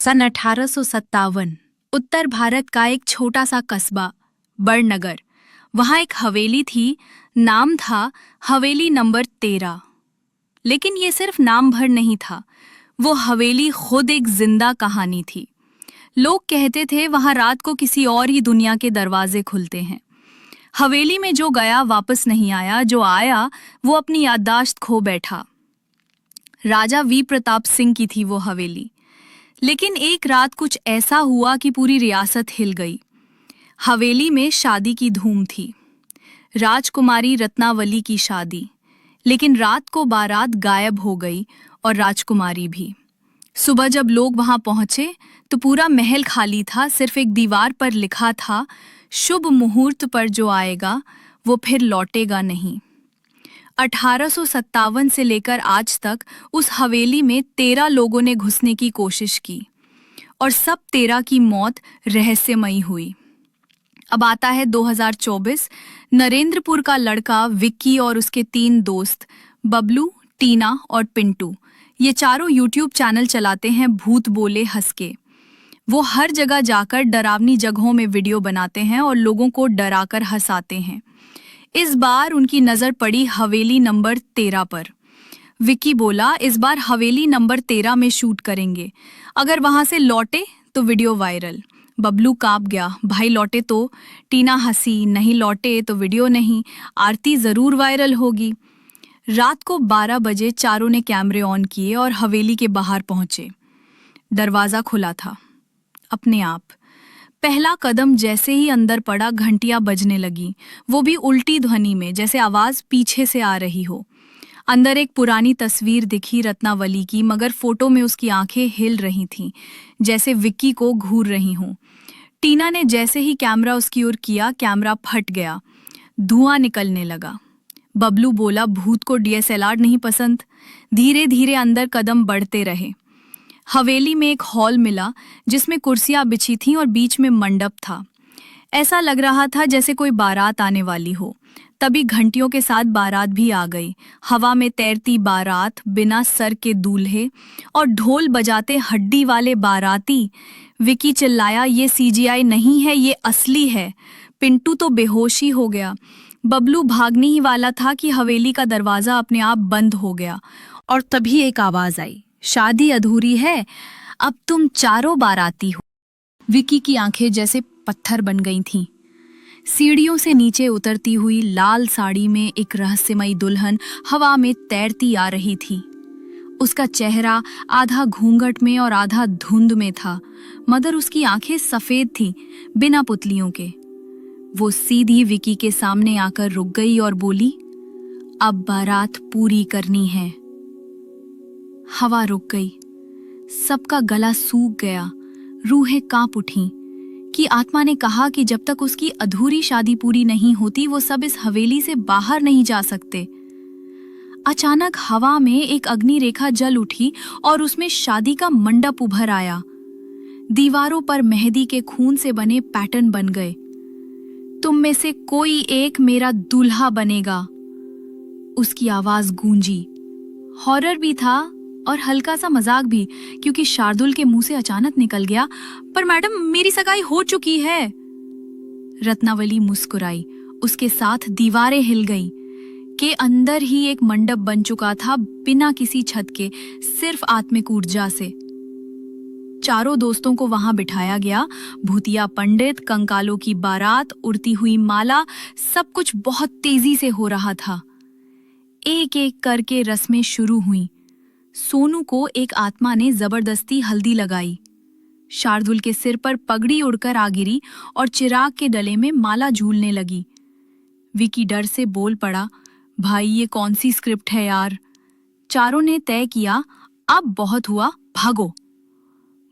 सन 1857 उत्तर भारत का एक छोटा सा कस्बा बड़नगर। वहां एक हवेली थी। नाम था हवेली नंबर 13। लेकिन ये सिर्फ नाम भर नहीं था, वो हवेली खुद एक जिंदा कहानी थी। लोग कहते थे वहां रात को किसी और ही दुनिया के दरवाजे खुलते हैं। हवेली में जो गया वापस नहीं आया, जो आया वो अपनी याददाश्त खो बैठा। राजा वी प्रताप सिंह की थी वो हवेली। लेकिन एक रात कुछ ऐसा हुआ कि पूरी रियासत हिल गई। हवेली में शादी की धूम थी, राजकुमारी रत्नावली की शादी। लेकिन रात को बारात गायब हो गई और राजकुमारी भी। सुबह जब लोग वहां पहुंचे तो पूरा महल खाली था। सिर्फ एक दीवार पर लिखा था, शुभ मुहूर्त पर जो आएगा वो फिर लौटेगा नहीं। 1857 से लेकर आज तक उस हवेली में 13 लोगों ने घुसने की कोशिश की और सब 13 की मौत रहस्यमयी हुई। अब आता है 2024। नरेंद्रपुर का लड़का विक्की और उसके 3 दोस्त बबलू, टीना और पिंटू, ये चारों यूट्यूब चैनल चलाते हैं भूत बोले हंस के। वो हर जगह जाकर डरावनी जगहों में वीडियो बनाते हैं और लोगों को डराकर हंसाते हैं। इस बार उनकी नजर पड़ी हवेली नंबर 13 पर। विक्की बोला, इस बार हवेली नंबर 13 में शूट करेंगे, अगर वहां से लौटे तो वीडियो वायरल। बबलू कांप गया, भाई लौटे तो? टीना हंसी, नहीं लौटे तो वीडियो नहीं, आरती जरूर वायरल होगी। रात को 12 बजे चारों ने कैमरे ऑन किए और हवेली के बाहर पहुंचे। दरवाजा खुला था अपने आप। पहला कदम जैसे ही अंदर पड़ा, घंटियां बजने लगी, वो भी उल्टी ध्वनि में, जैसे आवाज पीछे से आ रही हो। अंदर एक पुरानी तस्वीर दिखी रत्नावली की, मगर फोटो में उसकी आंखें हिल रही थीं, जैसे विक्की को घूर रही हों। टीना ने जैसे ही कैमरा उसकी ओर किया, कैमरा फट गया, धुआं निकलने लगा। बबलू बोला, भूत को डीएसएलआर नहीं पसंद। धीरे धीरे अंदर कदम बढ़ते रहे। हवेली में एक हॉल मिला जिसमें कुर्सियां बिछी थीं और बीच में मंडप था। ऐसा लग रहा था जैसे कोई बारात आने वाली हो। तभी घंटियों के साथ बारात भी आ गई। हवा में तैरती बारात, बिना सर के दूल्हे और ढोल बजाते हड्डी वाले बाराती। विकी चिल्लाया, ये सीजीआई नहीं है, ये असली है। पिंटू तो बेहोश ही हो गया। बबलू भागने ही वाला था कि हवेली का दरवाजा अपने आप बंद हो गया और तभी एक आवाज आई, शादी अधूरी है, अब तुम चारों बाराती हो। विकी की आंखें जैसे पत्थर बन गई थीं। सीढ़ियों से नीचे उतरती हुई लाल साड़ी में एक रहस्यमयी दुल्हन हवा में तैरती आ रही थी। उसका चेहरा आधा घूंघट में और आधा धुंध में था, मगर उसकी आंखें सफेद थीं, बिना पुतलियों के। वो सीधी विकी के सामने आकर रुक गई और बोली, अब बारात पूरी करनी है। हवा रुक गई, सबका गला सूख गया, रूहें कांप उठीं कि आत्मा ने कहा कि जब तक उसकी अधूरी शादी पूरी नहीं होती, वो सब इस हवेली से बाहर नहीं जा सकते। अचानक हवा में एक अग्नि रेखा जल उठी और उसमें शादी का मंडप उभर आया। दीवारों पर मेहंदी के खून से बने पैटर्न बन गए। तुम में से कोई एक मेरा दूल्हा बनेगा, उसकी आवाज गूंजी। हॉरर भी था और हल्का सा मजाक भी, क्योंकि शार्दुल के मुंह से अचानक निकल गया, पर मैडम मेरी सगाई हो चुकी है। रत्नावली मुस्कुराई, उसके साथ दीवारें हिल गईं। के अंदर ही एक मंडप बन चुका था, बिना किसी छत के, सिर्फ आत्मिक ऊर्जा से। चारों दोस्तों को वहां बिठाया गया। भूतिया पंडित, कंकालों की बारात, उड़ती हुई माला, सब कुछ बहुत तेजी से हो रहा था। एक एक करके रस्में शुरू हुईं। सोनू को एक आत्मा ने जबरदस्ती हल्दी लगाई। शार्दुल के सिर पर पगड़ी उड़कर आ गिरी और चिराग के डले में माला झूलने लगी। विकी डर से बोल पड़ा, भाई ये कौन सी स्क्रिप्ट है यार। चारों ने तय किया, अब बहुत हुआ, भागो।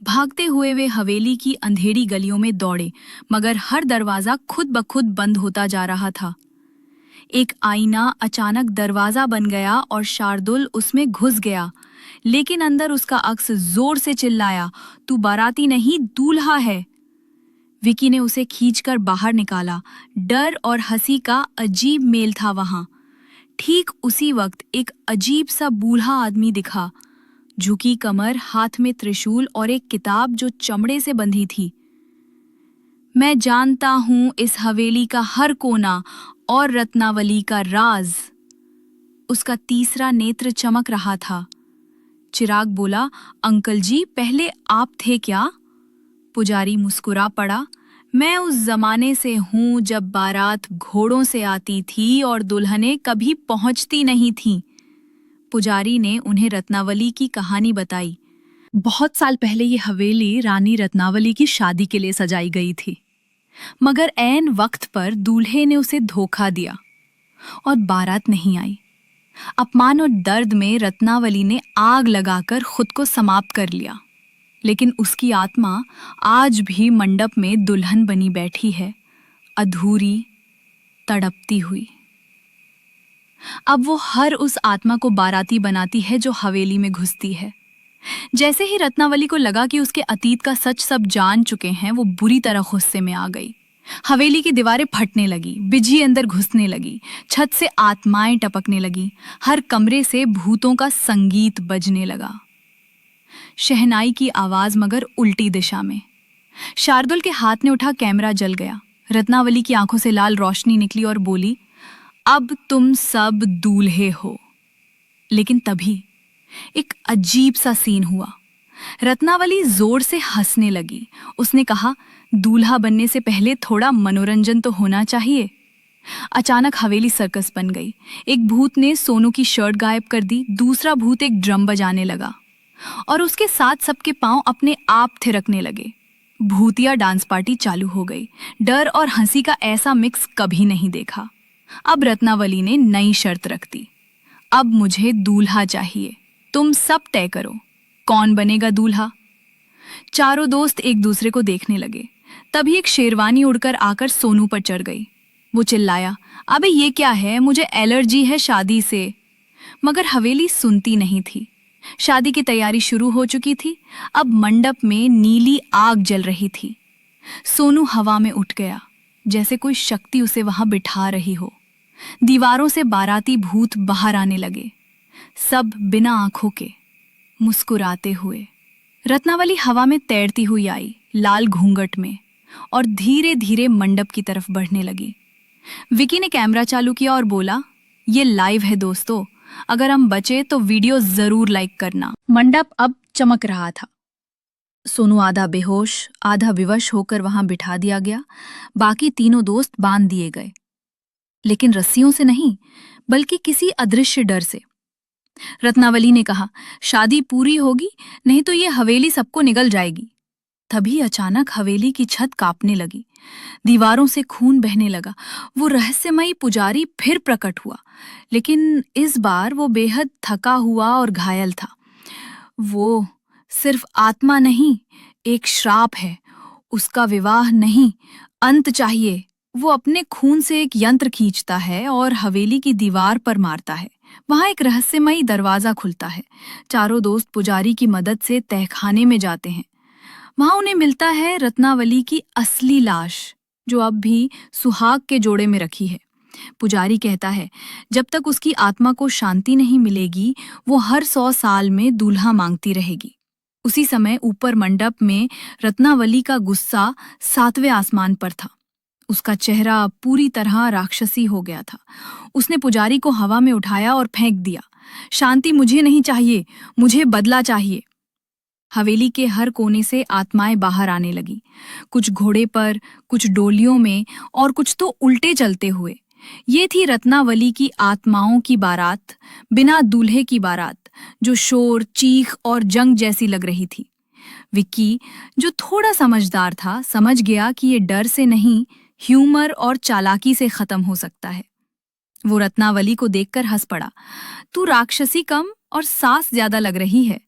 भागते हुए वे हवेली की अंधेरी गलियों में दौड़े, मगर हर दरवाजा खुद ब खुद बंद होता जा रहा था। एक आईना अचानक दरवाजा बन गया और शार्दुल उसमें घुस गया, लेकिन अंदर उसका अक्स जोर से चिल्लाया, तू बाराती नहीं, दूल्हा है। विकी ने उसे खींचकर बाहर निकाला। डर और हंसी का अजीब मेल था वहां। ठीक उसी वक्त एक अजीब सा बूढ़ा आदमी दिखा, झुकी कमर, हाथ में त्रिशूल और एक किताब जो चमड़े से बंधी थी। मैं जानता हूं इस हवेली का हर कोना और रत्नावली का राज। उसका तीसरा नेत्र चमक रहा था। चिराग बोला, अंकल जी, पहले आप थे क्या? पुजारी मुस्कुरा पड़ा। मैं उस जमाने से हूं जब बारात घोड़ों से आती थी और दुल्हनें कभी पहुंचती नहीं थीं। पुजारी ने उन्हें रत्नावली की कहानी बताई। बहुत साल पहले ये हवेली रानी रत्नावली की शादी के लिए सजाई गई थी, मगर ऐन वक्त पर दूल्हे ने उसे धोखा दिया और बारात नहीं आई। अपमान और दर्द में रत्नावली ने आग लगाकर खुद को समाप्त कर लिया, लेकिन उसकी आत्मा आज भी मंडप में दुल्हन बनी बैठी है, अधूरी, तड़पती हुई। अब वो हर उस आत्मा को बाराती बनाती है जो हवेली में घुसती है। जैसे ही रत्नावली को लगा कि उसके अतीत का सच सब जान चुके हैं, वो बुरी तरह गुस्से में आ गई। हवेली की दीवारें फटने लगी, बिजली अंदर घुसने लगी, छत से आत्माएं टपकने लगी, हर कमरे से भूतों का संगीत बजने लगा। शहनाई की आवाज मगर उल्टी दिशा में। शार्दुल के हाथ ने उठा कैमरा जल गया। रत्नावली की आंखों से लाल रोशनी निकली और बोली, अब तुम सब दूल्हे हो। लेकिन तभी एक अजीब सा सीन हुआ। रत्नावली जोर से हंसने लगी। उसने कहा, दूल्हा बनने से पहले थोड़ा मनोरंजन तो होना चाहिए। अचानक हवेली सर्कस बन गई। एक भूत ने सोनू की शर्ट गायब कर दी, दूसरा भूत एक ड्रम बजाने लगा और उसके साथ सबके पांव अपने आप थिरकने लगे। भूतिया डांस पार्टी चालू हो गई। डर और हंसी का ऐसा मिक्स कभी नहीं देखा। अब रत्नावली ने नई शर्त रख दी, अब मुझे दूल्हा चाहिए, तुम सब तय करो कौन बनेगा दूल्हा। चारों दोस्त एक दूसरे को देखने लगे। तभी एक शेरवानी उड़कर आकर सोनू पर चढ़ गई। वो चिल्लाया, अबे ये क्या है, मुझे एलर्जी है शादी से। मगर हवेली सुनती नहीं थी। शादी की तैयारी शुरू हो चुकी थी। अब मंडप में नीली आग जल रही थी। सोनू हवा में उठ गया, जैसे कोई शक्ति उसे वहां बिठा रही हो। दीवारों से बाराती भूत बाहर आने लगे, सब बिना आंखों के, मुस्कुराते हुए। रत्नावली हवा में तैरती हुई आई, लाल घूंघट में, और धीरे धीरे मंडप की तरफ बढ़ने लगी। विकी ने कैमरा चालू किया और बोला, ये लाइव है दोस्तों, अगर हम बचे तो वीडियो जरूर लाइक करना। मंडप अब चमक रहा था। सोनू आधा बेहोश, आधा विवश होकर वहां बिठा दिया गया। बाकी तीनों दोस्त बांध दिए गए, लेकिन रस्सियों से नहीं, बल्कि किसी अदृश्य डर से। रत्नावली ने कहा, शादी पूरी होगी, नहीं तो ये हवेली सबको निगल जाएगी। तभी अचानक हवेली की छत कांपने लगी, दीवारों से खून बहने लगा। वो रहस्यमयी पुजारी फिर प्रकट हुआ, लेकिन इस बार वो बेहद थका हुआ और घायल था। वो सिर्फ आत्मा नहीं, एक श्राप है। उसका विवाह नहीं, अंत चाहिए। वो अपने खून से एक यंत्र खींचता है और हवेली की दीवार पर मारता है। वहां एक रहस्यमयी दरवाजा खुलता है। चारों दोस्त पुजारी की मदद से तहखाने में जाते हैं। वहां उन्हें मिलता है रत्नावली की असली लाश, जो अब भी सुहाग के जोड़े में रखी है। पुजारी कहता है, जब तक उसकी आत्मा को शांति नहीं मिलेगी, वो हर 100 साल में दूल्हा मांगती रहेगी। उसी समय ऊपर मंडप में रत्नावली का गुस्सा 7वें आसमान पर था। उसका चेहरा पूरी तरह राक्षसी हो गया था। उसने पुजारी को हवा में उठाया और फेंक दिया। शांति मुझे नहीं चाहिए, मुझे बदला चाहिए। हवेली के हर कोने से आत्माएं बाहर आने लगी, कुछ घोड़े पर, कुछ डोलियों में और कुछ तो उल्टे चलते हुए। ये थी रत्नावली की आत्माओं की बारात, बिना दूल्हे की बारात, जो शोर, चीख और जंग जैसी लग रही थी। विक्की, जो थोड़ा समझदार था, समझ गया कि ये डर से नहीं, ह्यूमर और चालाकी से खत्म हो सकता है। वो रत्नावली को देखकर हंस पड़ा। तू राक्षसी कम और सास ज्यादा लग रही है।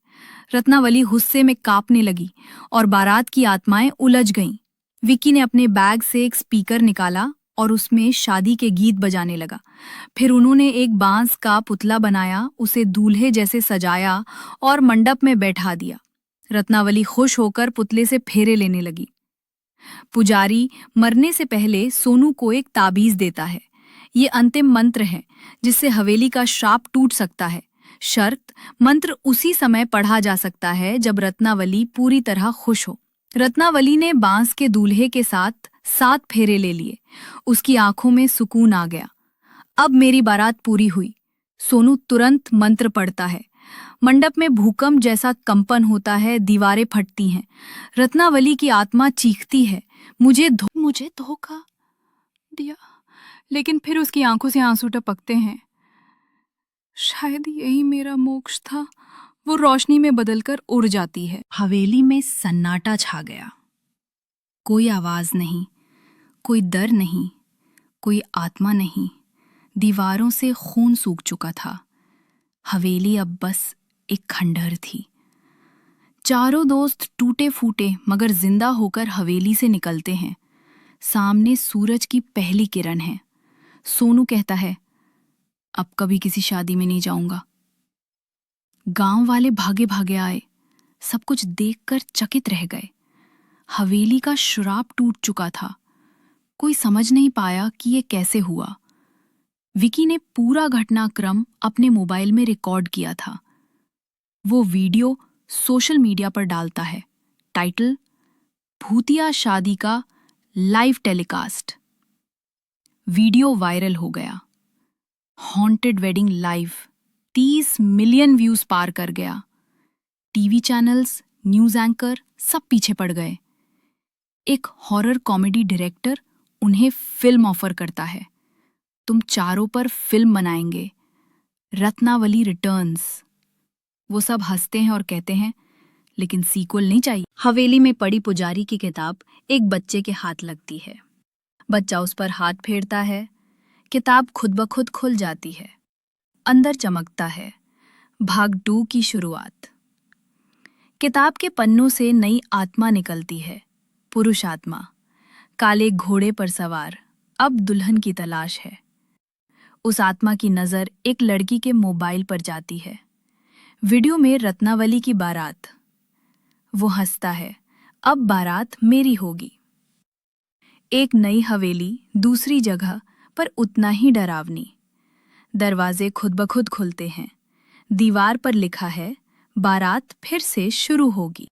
रत्नावली गुस्से में कांपने लगी और बारात की आत्माएं उलझ गईं। विक्की ने अपने बैग से एक स्पीकर निकाला और उसमें शादी के गीत बजाने लगा। फिर उन्होंने एक बांस का पुतला बनाया, उसे दूल्हे जैसे सजाया और मंडप में बैठा दिया। रत्नावली खुश होकर पुतले से फेरे लेने लगी। पुजारी मरने से पहले सोनू को एक ताबीज देता है। ये अंतिम मंत्र है, जिससे हवेली का श्राप टूट सकता है। शर्त, मंत्र उसी समय पढ़ा जा सकता है जब रत्नावली पूरी तरह खुश हो। रत्नावली ने बांस के दूल्हे के साथ 7 फेरे ले लिए। उसकी आंखों में सुकून आ गया। अब मेरी बारात पूरी हुई। सोनू तुरंत मंत्र पढ़ता है। मंडप में भूकंप जैसा कंपन होता है, दीवारें फटती हैं। रत्नावली की आत्मा चीखती है, मुझे धोखा दिया। लेकिन फिर उसकी आंखों से आंसू टपकते हैं। शायद यही मेरा मोक्ष था। वो रोशनी में बदलकर उड़ जाती है। हवेली में सन्नाटा छा गया। कोई आवाज नहीं, कोई डर नहीं, कोई आत्मा नहीं। दीवारों से खून सूख चुका था। हवेली अब बस एक खंडहर थी। चारों दोस्त टूटे फूटे मगर जिंदा होकर हवेली से निकलते हैं। सामने सूरज की पहली किरण है। सोनू कहता है, अब कभी किसी शादी में नहीं जाऊंगा। गांव वाले भागे भागे आए। सब कुछ देखकर चकित रह गए। हवेली का श्राप टूट चुका था। कोई समझ नहीं पाया कि ये कैसे हुआ। विकी ने पूरा घटनाक्रम अपने मोबाइल में रिकॉर्ड किया था। वो वीडियो सोशल मीडिया पर डालता है। टाइटल, भूतिया शादी का लाइव टेलीकास्ट। वीडियो वायरल हो गया। Haunted wedding live 30 million views पार कर गया। टीवी चैनल्स, न्यूज एंकर सब पीछे पड़ गए। एक हॉरर कॉमेडी डायरेक्टर उन्हें फिल्म ऑफर करता है। तुम चारों पर फिल्म बनाएंगे, रत्नावली रिटर्न्स। वो सब हंसते हैं और कहते हैं, लेकिन सीक्वल नहीं चाहिए। हवेली में पड़ी पुजारी की किताब एक बच्चे के हाथ लगती है। बच्चा उस पर हाथ फेरता है। किताब खुद ब खुद खुल जाती है। अंदर चमकता है, भाग 2 की शुरुआत। किताब के पन्नों से नई आत्मा निकलती है। पुरुष आत्मा, काले घोड़े पर सवार, अब दुल्हन की तलाश है। उस आत्मा की नजर एक लड़की के मोबाइल पर जाती है। वीडियो में रत्नावली की बारात। वो हंसता है, अब बारात मेरी होगी। एक नई हवेली, दूसरी जगह, पर उतना ही डरावनी। दरवाजे खुद ब खुद खुलते हैं। दीवार पर लिखा है, बारात फिर से शुरू होगी।